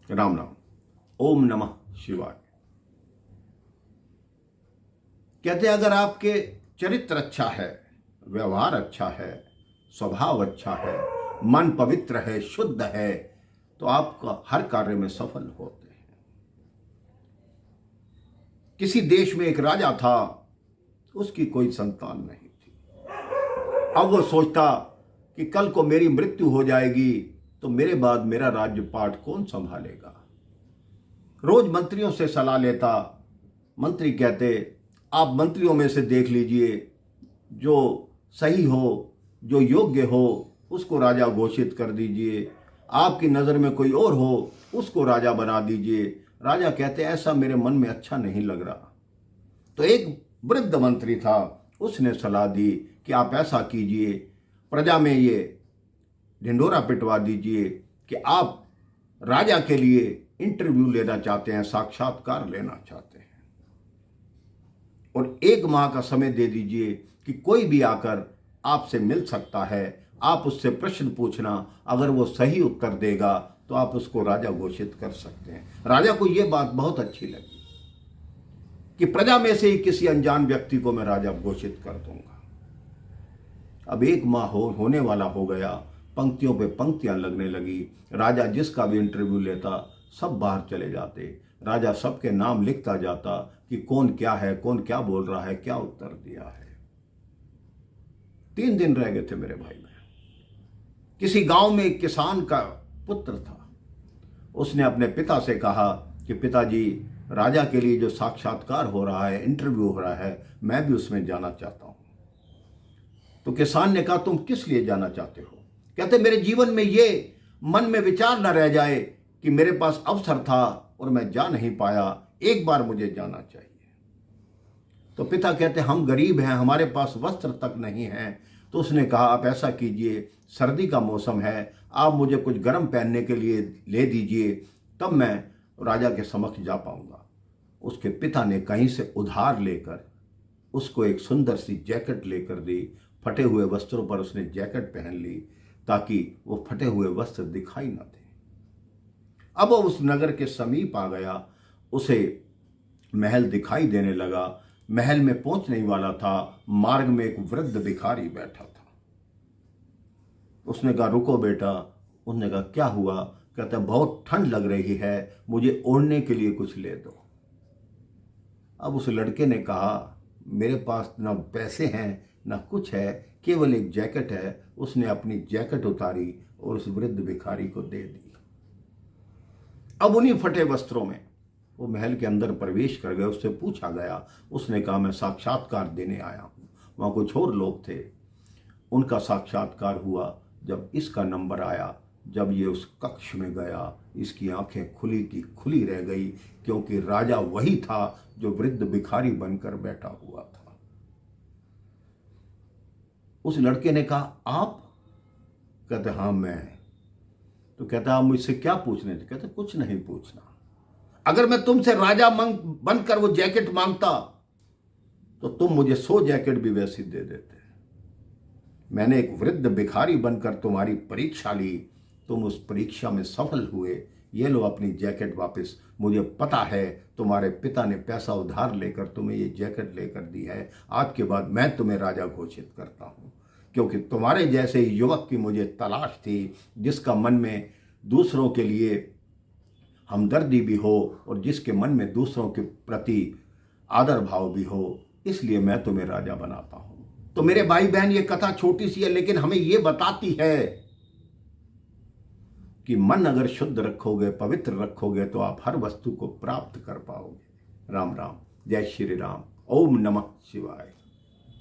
राम राम। ओम नमः शिवाय। कहते अगर आपके चरित्र अच्छा है, व्यवहार अच्छा है, स्वभाव अच्छा है, मन पवित्र है, शुद्ध है, तो आपका हर कार्य में सफल होते हैं। किसी देश में एक राजा था, उसकी कोई संतान नहीं थी। अब वो सोचता कि कल को मेरी मृत्यु हो जाएगी तो मेरे बाद मेरा राज्यपाट कौन संभालेगा। रोज मंत्रियों से सलाह लेता। मंत्री कहते आप मंत्रियों में से देख लीजिए, जो सही हो, जो योग्य हो, उसको राजा घोषित कर दीजिए। आपकी नज़र में कोई और हो, उसको राजा बना दीजिए। राजा कहते ऐसा मेरे मन में अच्छा नहीं लग रहा। तो एक वृद्ध मंत्री था, उसने सलाह दी कि आप ऐसा कीजिए, प्रजा में ये ढिंढोरा पिटवा दीजिए कि आप राजा के लिए इंटरव्यू लेना चाहते हैं, साक्षात्कार लेना चाहते हैं, और 1 माह का समय दे दीजिए कि कोई भी आकर आपसे मिल सकता है। आप उससे प्रश्न पूछना, अगर वो सही उत्तर देगा तो आप उसको राजा घोषित कर सकते हैं। राजा को ये बात बहुत अच्छी लगी कि प्रजा में से ही किसी अनजान व्यक्ति को मैं राजा घोषित कर दूंगा। अब 1 माह होने वाला हो गया, पंक्तियों पे पंक्तियां लगने लगी। राजा जिसका भी इंटरव्यू लेता सब बाहर चले जाते। राजा सबके नाम लिखता जाता कि कौन क्या है, कौन क्या बोल रहा है, क्या उत्तर दिया है। 3 दिन रह गए थे मेरे भाई बहन। किसी गांव में एक किसान का पुत्र था। उसने अपने पिता से कहा कि पिताजी, राजा के लिए जो साक्षात्कार हो रहा है, इंटरव्यू हो रहा है, मैं भी उसमें जाना चाहता हूं। तो किसान ने कहा तुम किस लिए जाना चाहते हो। कहते मेरे जीवन में ये मन में विचार न रह जाए कि मेरे पास अवसर था और मैं जा नहीं पाया, एक बार मुझे जाना चाहिए। तो पिता कहते हम गरीब हैं, हमारे पास वस्त्र तक नहीं है। तो उसने कहा आप ऐसा कीजिए, सर्दी का मौसम है, आप मुझे कुछ गर्म पहनने के लिए ले दीजिए, तब मैं राजा के समक्ष जा पाऊंगा। उसके पिता ने कहीं से उधार लेकर उसको एक सुंदर सी जैकेट लेकर दी। फटे हुए वस्त्रों पर उसने जैकेट पहन ली ताकि वो फटे हुए वस्त्र दिखाई न दे। अब वो उस नगर के समीप आ गया, उसे महल दिखाई देने लगा। महल में पहुंचने ही वाला था, मार्ग में एक वृद्ध भिखारी बैठा था। उसने कहा रुको बेटा। उसने कहा क्या हुआ। कहता बहुत ठंड लग रही है, मुझे ओढ़ने के लिए कुछ ले दो। अब उस लड़के ने कहा मेरे पास ना पैसे हैं ना कुछ है, केवल एक जैकेट है। उसने अपनी जैकेट उतारी और उस वृद्ध भिखारी को दे दी। अब उन्हीं फटे वस्त्रों में वो महल के अंदर प्रवेश कर गए। उससे पूछा गया, उसने कहा मैं साक्षात्कार देने आया हूँ। वहाँ कुछ और लोग थे, उनका साक्षात्कार हुआ। जब इसका नंबर आया, जब ये उस कक्ष में गया, इसकी आंखें खुली की खुली रह गई, क्योंकि राजा वही था जो वृद्ध भिखारी बनकर बैठा हुआ था। उस लड़के ने कहा आप। कहते हाँ मैं। तो कहता आप मुझसे क्या पूछने थे। कहते कुछ नहीं पूछना। अगर मैं तुमसे राजा बनकर वो जैकेट मांगता तो तुम मुझे 100 जैकेट भी वैसी दे देते। मैंने एक वृद्ध भिखारी बनकर तुम्हारी परीक्षा ली, तुम उस परीक्षा में सफल हुए, ये लो अपनी जैकेट वापस। मुझे पता है तुम्हारे पिता ने पैसा उधार लेकर तुम्हें ये जैकेट लेकर दी है। आज के बाद मैं तुम्हें राजा घोषित करता हूँ, क्योंकि तुम्हारे जैसे युवक की मुझे तलाश थी, जिसका मन में दूसरों के लिए हमदर्दी भी हो और जिसके मन में दूसरों के प्रति आदर भाव भी हो। इसलिए मैं तुम्हें राजा बनाता हूँ। तो मेरे भाई बहन, ये कथा छोटी सी है, लेकिन हमें ये बताती है कि मन अगर शुद्ध रखोगे, पवित्र रखोगे, तो आप हर वस्तु को प्राप्त कर पाओगे। राम राम। जय श्री राम। ओम नमः शिवाय।